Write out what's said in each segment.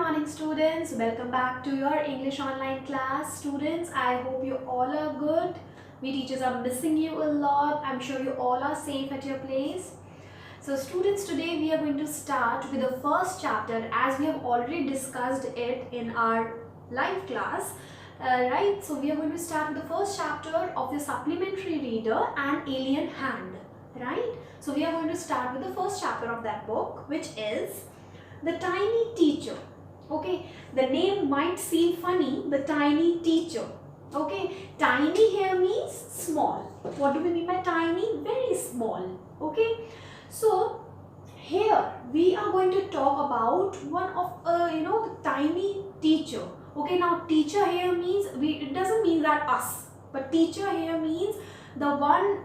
morning students, welcome back to your English online class. Students, I hope you all are good. We teachers are missing you a lot. I'm sure you all are safe at your place. So students, today we are going to start with the first chapter as we have already discussed it in our live class. Right, so we are going to start with the first chapter of your supplementary reader, An Alien Hand. Right, so we are going to start with the first chapter of that book, which is The Tiny Teacher. Okay, the name might seem funny, The Tiny Teacher. Okay, tiny here means small. What do we mean by tiny? Very small. Okay, so here we are going to talk about one of the tiny teacher. Okay, now teacher here means it doesn't mean that us, but teacher here means the one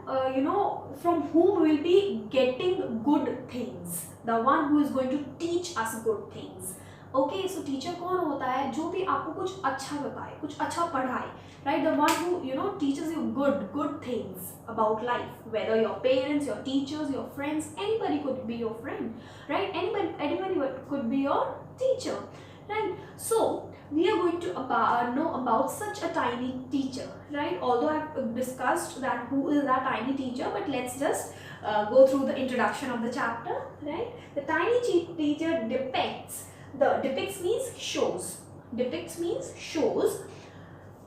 from whom we will be getting good things, the one who is going to teach us good things. Okay, so teacher कौन होता है? जो भी आपको कुछ अच्छा बताए, कुछ अच्छा पढ़ाए, right? The one who teaches you good things about life. Whether your parents, your teachers, your friends, anybody could be your friend, right? Anybody could be your teacher, right? So we are going to know about such a tiny teacher, right? Although I've discussed that who is that tiny teacher, but let's just go through the introduction of the chapter, right? The tiny teacher depicts means shows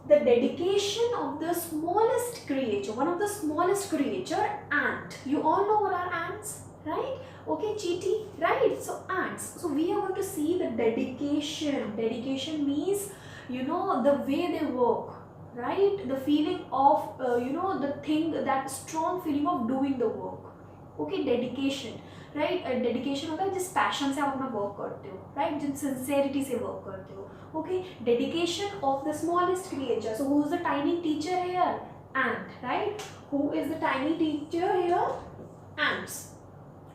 the dedication of the smallest creature, one of the smallest creature, ant. You all know what are ants, right? Okay, Cheetie, right? So ants. So we are going to see the dedication. Dedication means the way they work, right? The feeling of the thing, that strong feeling of doing the work. Okay, dedication, right? Dedication होता है जिस passion से आप अपना work करते हो, right? जिस sincerity से वर्क करते हो. Okay, dedication of the smallest creature. So who is the tiny teacher here? Ant, right? Who is the tiny teacher here? Ants.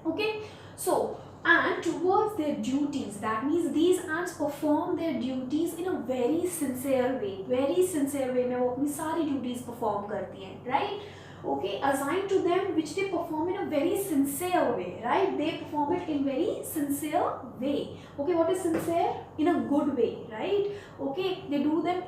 Okay, so and towards their duties, that means these ants perform their duties in a very sincere way में वो अपनी सारी duties perform करती हैं, right? Okay, assigned to them, which they perform in a very sincere way, right? They perform it in very sincere way. Okay, what is sincere? In a good way, right? Okay, they do their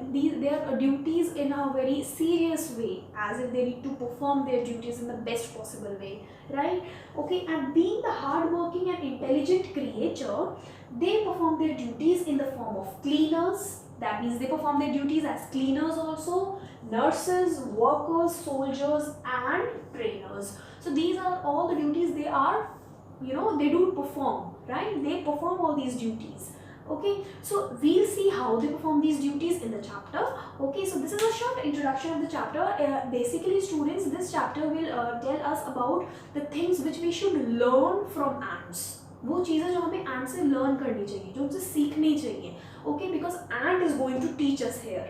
duties in a very serious way, as if they need to perform their duties in the best possible way, right? Okay, and being the hardworking and intelligent creature, they perform their duties in the form of cleaners. That means they perform their duties as cleaners also, nurses, workers, soldiers, and trainers. So these are all the duties they are, they do perform, right? They perform all these duties. Okay, so we'll see how they perform these duties in the chapter. Okay, so this is a short introduction of the chapter. Basically, students, this chapter will tell us about the things which we should learn from ants. वो चीज़ें जो हमें ant से learn करनी चाहिए, जो उनसे सीखनी चाहिए. Okay, because ant is going to teach us here,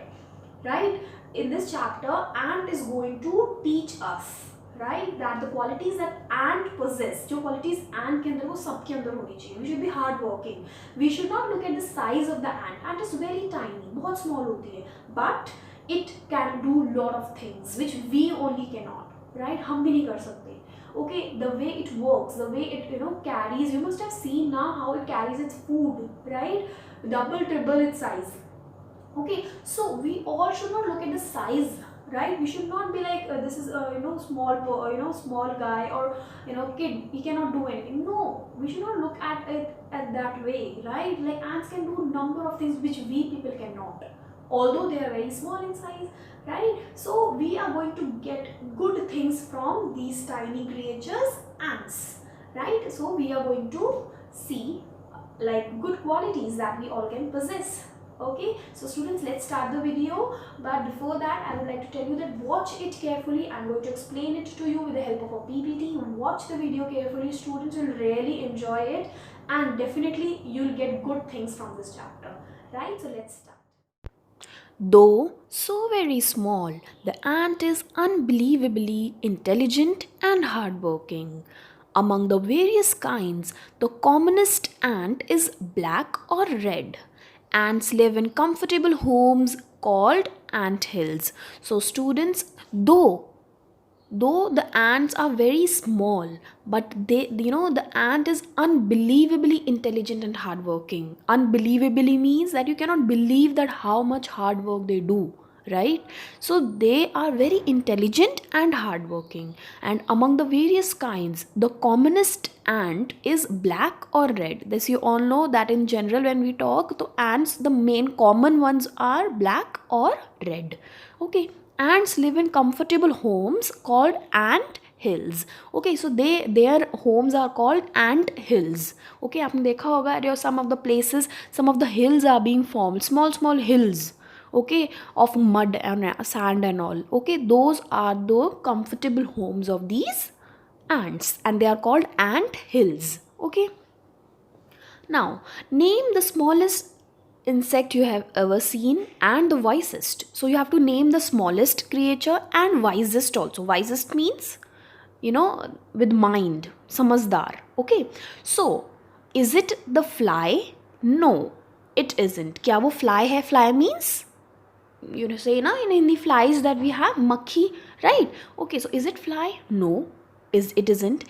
right? In this chapter, ant is going to teach us, right, that the qualities that ant possess, जो qualities ant के अंदर वो सबके अंदर होनी चाहिए. We should be hard working. We should not look at the size of the ant. Ant is very tiny, बहुत small होती है, but it can do lot of things which we only cannot, right? हम भी नहीं कर सकते. Okay, the way it works, the way it carries, you must have seen now how it carries its food, right? Double, triple its size. Okay, so we all should not look at the size, right? We should not be like this is small guy or kid, he cannot do anything. No, we should not look at it at that way, right? Like ants can do number of things which we people cannot, although they are very small in size, right? So we are going to get good things from these tiny creatures, ants, right? So we are going to see like good qualities that we all can possess. Okay, so students, let's start the video, but before that I would like to tell you that watch it carefully. I'm going to explain it to you with the help of a PPT. Watch the video carefully. Students will really enjoy it, and definitely you'll get good things from this chapter, right? So let's start. Though so very small, the ant is unbelievably intelligent and hardworking. Among the various kinds, the commonest ant is black or red. Ants live in comfortable homes called ant hills. So, students, though though the ants are very small, but they, the ant is unbelievably intelligent and hardworking. Unbelievably means that you cannot believe that how much hard work they do, right? So they are very intelligent and hardworking. And among the various kinds, the commonest ant is black or red. This you all know that in general when we talk to ants, the main common ones are black or red. Okay, ants live in comfortable homes called ant hills. Okay, so their homes are called ant hills. Okay, आपने देखा होगा there are some of the places, some of the hills are being formed, small small hills, okay, of mud and sand and all. Okay, those are the comfortable homes of these ants and they are called ant hills. Okay, now name the smallest insect you have ever seen and the wisest. So you have to name the smallest creature and wisest also. Wisest means, with mind, samazdar. Okay, so is it the fly? No, it isn't. Kya wo fly hai? Fly means, say na in Hindi, flies that we have, makhi, right? Okay, so is it fly? No, it isn't.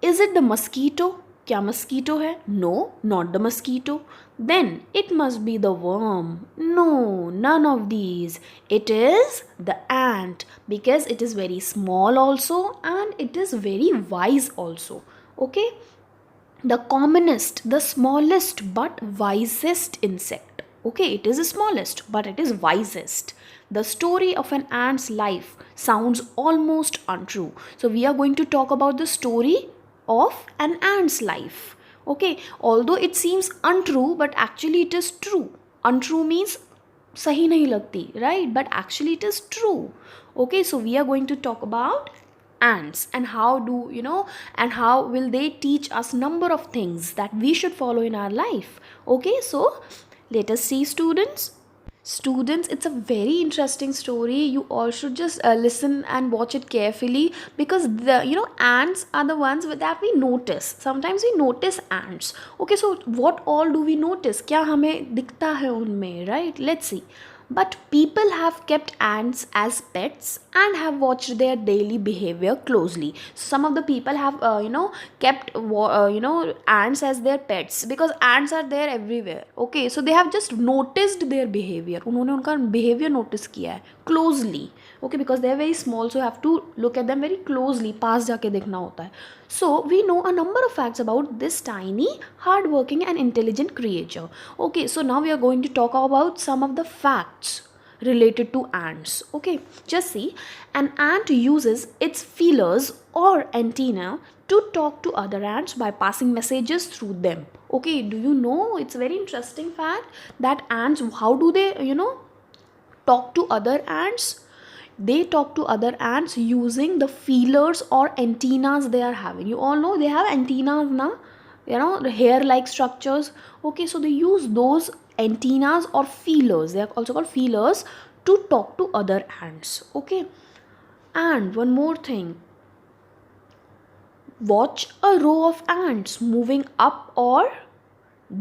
Is it the mosquito? क्या mosquito है? No, not the mosquito. Then it must be the worm. No, none of these. It is the ant because it is very small also and it is very wise also. Okay, the commonest, the smallest but wisest insect. Okay, it is the smallest but it is wisest. The story of an ant's life sounds almost untrue. So we are going to talk about the story of an ant's life. Okay, although it seems untrue but actually it is true. Untrue means sahi nahi lagti, right? But actually it is true. Okay, so we are going to talk about ants and how do and how will they teach us number of things that we should follow in our life. Okay, so let us see, students, it's a very interesting story. You all should just listen and watch it carefully because the ants are the ones that we notice. Sometimes we notice ants. Okay, so what all do we notice? क्या हमें दिखता है उनमें, right? Let's see. But people have kept ants as pets and have watched their daily behavior closely. Some of the people have kept ants as their pets because ants are there everywhere. Okay, so they have just noticed their behavior. उन्होंने उनका behavior notice किया है closely. Okay, because they are very small, so you have to look at them very closely. पास जाके देखना होता है. So we know a number of facts about this tiny, hardworking and intelligent creature. Okay, so now we are going to talk about some of the facts related to ants. Okay, just see. An ant uses its feelers or antenna to talk to other ants by passing messages through them. Okay, do you know, it's a very interesting fact that ants, how do they talk to other ants? They talk to other ants using the feelers or antennas they are having. You all know they have antennas na, the hair like structures. Okay, so they use those antennas or feelers, they are also called feelers, to talk to other ants. Okay, and one more thing, watch a row of ants moving up or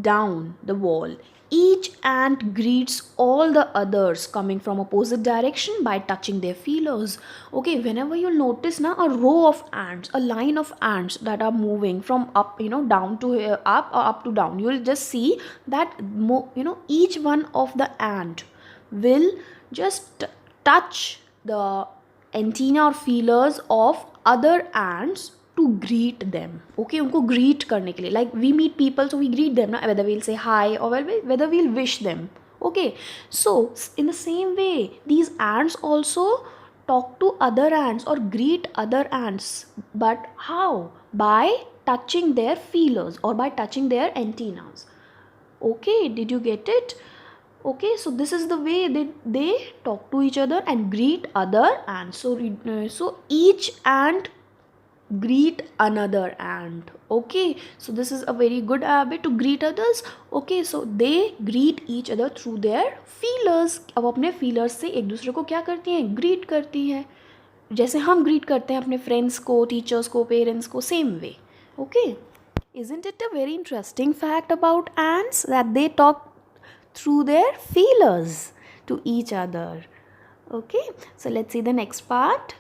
down the wall. Each ant greets all the others coming from opposite direction by touching their feelers. Okay, whenever you notice now a row of ants, a line of ants that are moving from up down to up or up to down, you will just see that each one of the ant will just touch the antenna or feelers of other ants to greet them. Okay, उनको greet करने के लिए, like we meet people, so we greet them ना, whether we'll say hi or whether we'll wish them. Okay, so in the same way these ants also talk to other ants or greet other ants, but how? By touching their feelers or by touching their antennas. Okay, did you get it? Okay, so this is the way they talk to each other and greet other ants. So each ant greet another ant. Okay, so this is a very good habit to greet others. Okay, so they greet each other through their feelers. अब अपने feelers से एक दूसरे को क्या करती हैं? Greet करती हैं, जैसे हम greet करते हैं अपने friends को, teachers को, parents को, same way. Okay, isn't it a very interesting fact about ants that they talk through their feelers to each other? Okay, so let's see the next part.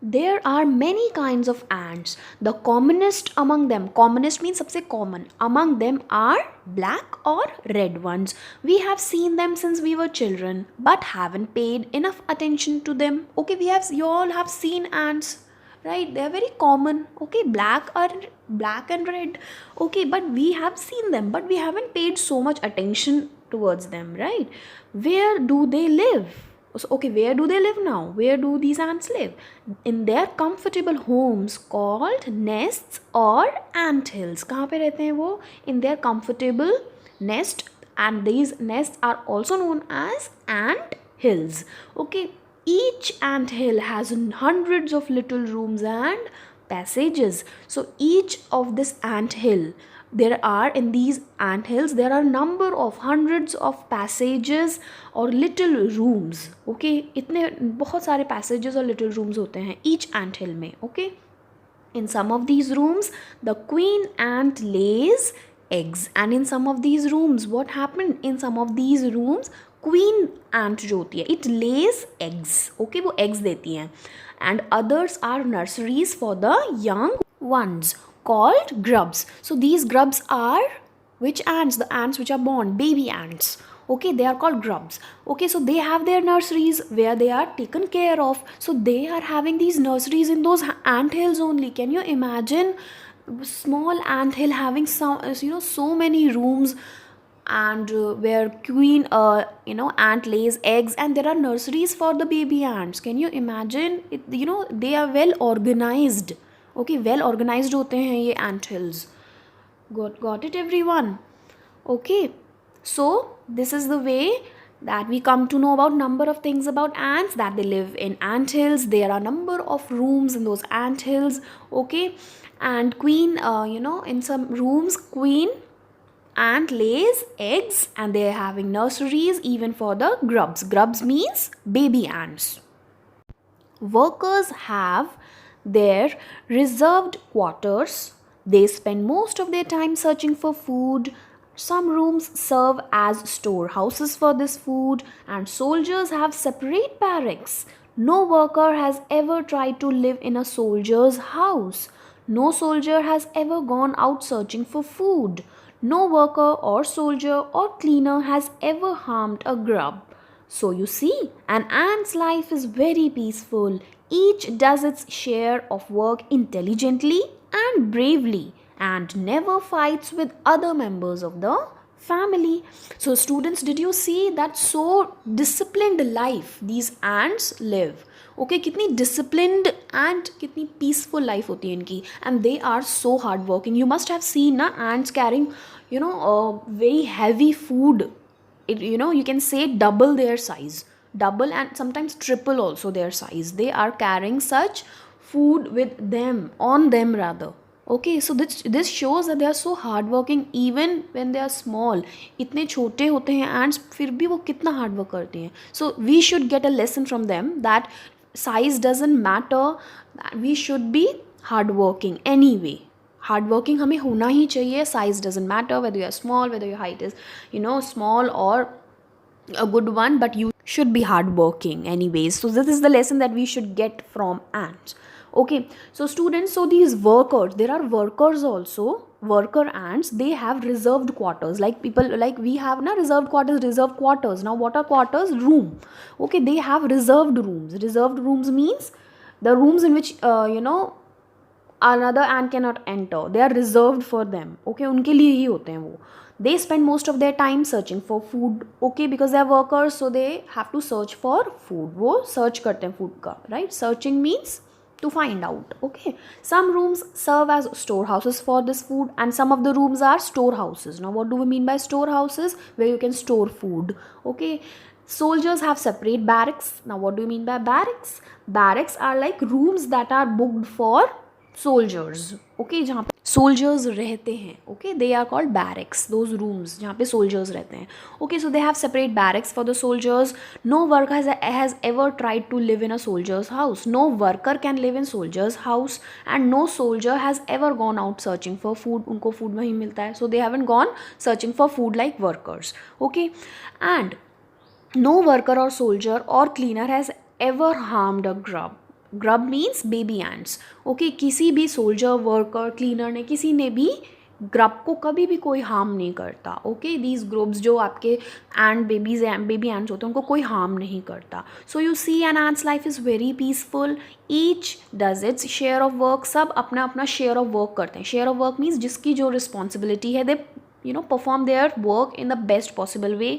There are many kinds of ants. The commonest among them, commonest means सबसे common, among them are black or red ones. We have seen them since we were children, but haven't paid enough attention to them. Okay, you all have seen ants, right? They are very common. Okay, black and red. Okay, but we have seen them, but we haven't paid so much attention towards them, right? Where do they live? So, okay, where do they live now? Where do these ants live? In their comfortable homes called nests or ant hills. कहाँ पे रहते हैं वो? In their comfortable nest, and these nests are also known as ant hills. Okay, each ant hill has hundreds of little rooms and passages. So each of this ant hill, there are in these ant hills, there are number of hundreds of passages और little rooms. Okay, इतने बहुत सारे passages और little rooms होते हैं each ant hill में. Okay, in some of these rooms the queen ant lays eggs, and in some of these rooms what happened, in some of these rooms queen ant जो होती है it lays eggs. Okay, वो eggs देती हैं. And others are nurseries for the young ones called grubs. So these grubs are which ants? The ants which are born, baby ants. Okay, they are called grubs. Okay, so they have their nurseries where they are taken care of. So they are having these nurseries in those ant hills only. Can you imagine small ant hill having some, so many rooms, and where queen ant lays eggs, and there are nurseries for the baby ants. Can you imagine it? They are well organized. Okay, well organized होते हैं ये ant hills. Got it everyone? Okay, so this is the way that we come to know about number of things about ants, that they live in ant hills. There are number of rooms in those ant hills. Okay, and queen in some rooms queen ant lays eggs, and they are having nurseries even for the grubs. Grubs means baby ants. Workers have their reserved quarters. They spend most of their time searching for food. Some rooms serve as storehouses for this food, and soldiers have separate barracks. No worker has ever tried to live in a soldier's house. No soldier has ever gone out searching for food. No worker or soldier or cleaner has ever harmed a grub. So you see, an ant's life is very peaceful. Each does its share of work intelligently and bravely, and never fights with other members of the family. So students, did you see that so disciplined life these ants live? Okay, कितनी disciplined and कितनी peaceful life होती है इनकी, and they are so hardworking. You must have seen na ants carrying very heavy food. You can say double their size, double and sometimes triple also their size. They are carrying such food with them, on them rather. Okay, so this shows that they are so hardworking even when they are small. इतने छोटे होते हैं ants, फिर भी वो कितना hard work करते हैं. So we should get a lesson from them that size doesn't matter, that we should be hardworking anyway. Hardworking हमें होना ही चाहिए. Size doesn't matter, whether you are small, whether your height is small or a good one, but you should be hardworking anyways. So this is the lesson that we should get from ants. Okay, so students, so these workers, there are workers also, worker ants, they have reserved quarters, like people, like we have na reserved quarters. Now what are quarters? Room. Okay, they have reserved rooms. Reserved rooms means the rooms in which another ant cannot enter. They are reserved for them. Okay, उनके लिए ही होते हैं वो. They spend most of their time searching for food. Okay, because they are workers, so they have to search for food. वो search करते हैं food का, right? Searching means to find out. Okay, some rooms serve as storehouses for this food, and some of the rooms are storehouses. Now what do we mean by storehouses? Where you can store food. Okay, soldiers have separate barracks. Now what do you mean by barracks? Barracks are like rooms that are booked for soldiers. Okay, जहाँ पे soldiers रहते हैं. Okay, they are called barracks. Those rooms जहाँ पे soldiers रहते हैं. Okay, so they have separate barracks for the soldiers. No worker has ever tried to live in a soldier's house. No worker can live in soldier's house, and no soldier has ever gone out searching for food. उनको food वहीं मिलता है. So they haven't gone searching for food like workers. Okay, and no worker or soldier or cleaner has ever harmed a grub. Grub means baby ants. Okay, किसी भी soldier, worker, cleaner ने, किसी ने भी grub को कभी भी कोई हार्म नहीं करता. ओके, दीज ग्रुप्स जो आपके एंड बेबीज बेबी एंड्स होते हैं उनको कोई हार्म नहीं करता. So you see an ants life is very peaceful. Each does its share of work. सब अपना अपना शेयर ऑफ वर्क करते हैं. शेयर ऑफ वर्क मीन्स जिसकी जो रिस्पॉन्सिबिलिटी है, they perform their work in the best possible way.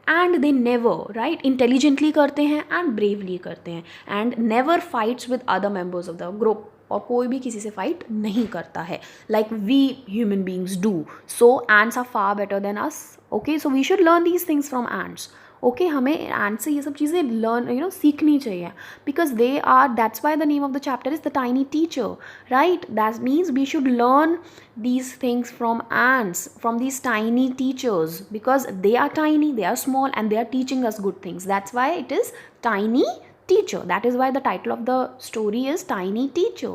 And they never, right, intelligently करते हैं एंड ब्रेवली करते हैं. And never fights with other members of the group. और कोई भी किसी से फाइट नहीं करता है, like we human beings do. So ants are far better than us. Okay, so we should learn these things from ants. Okay, हमें एंड से ये सब चीज़ें लर्न सीखनी चाहिए, because they are, that's why the name of the chapter is the tiny teacher, right. That means we should learn these things from ants, from these tiny teachers, because they are tiny, they are small, and they are teaching us good things. That's why it is tiny teacher. That is why the title of the story is Tiny Teacher.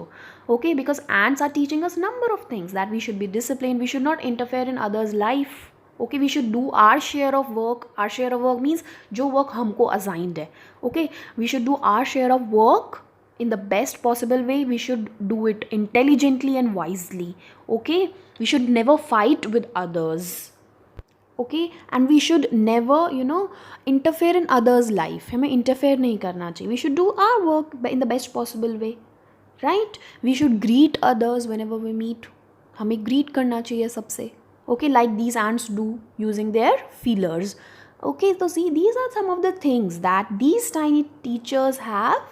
Okay, because ants are teaching us number of things, that we should be disciplined, we should not interfere in others life. Okay, we should do our share of work. Our share of work means जो work हमको assigned है. Okay, we should do our share of work in the best possible way. We should do it intelligently and wisely. Okay, we should never fight with others. Okay, and we should never interfere in others life. हमें interfere नहीं करना चाहिए. We should do our work in the best possible way, right. We should greet others whenever we meet. हमें greet करना चाहिए सबसे. Okay, like these ants do using their feelers. Okay, so see, these are some of the things that these tiny teachers have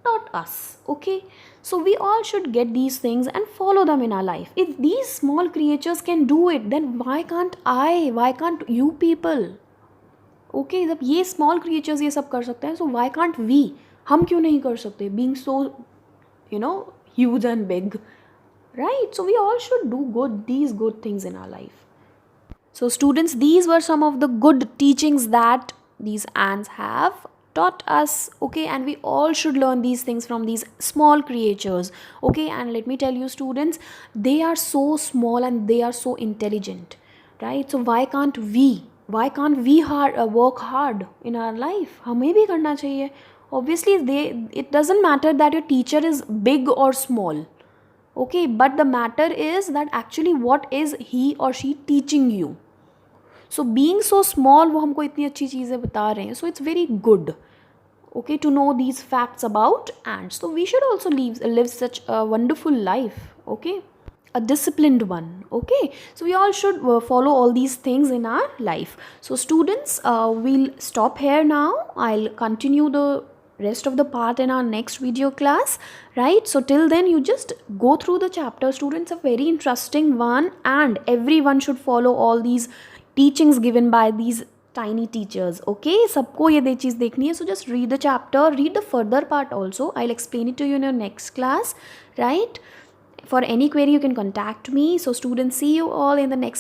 taught us. Okay, so we all should get these things and follow them in our life. If these small creatures can do it, then why can't I, why can't you people? Okay, जब ये small creatures ये सब कर सकते हैं, so why can't we? हम क्यों नहीं कर सकते, being so huge and big, right? So we all should do these good things in our life. So students, these were some of the good teachings that these ants have taught us. Okay, and we all should learn these things from these small creatures. Okay, and let me tell you students, they are so small and they are so intelligent, right? So why can't we work hard in our life? हमें भी करना चाहिए. Obviously it doesn't matter that your teacher is big or small. Okay, but the matter is that actually what is he or she teaching you. So being so small, वो हमको इतनी अच्छी चीज़ें बता रहे हैं. So it's very good, okay, to know these facts about ants. So we should also live such a wonderful life. Okay, a disciplined one. Okay, so we all should follow all these things in our life. So students, we'll stop here now. I'll continue the rest of the part in our next video class, right? So till then you just go through the chapter. Students, a very interesting one, and everyone should follow all these teachings given by these tiny teachers. Okay, सबको ये चीज़ देखनी है. So just read the chapter, read the further part also. I'll explain it to you in your next class, right? For any query you can contact me. So students, see you all in the next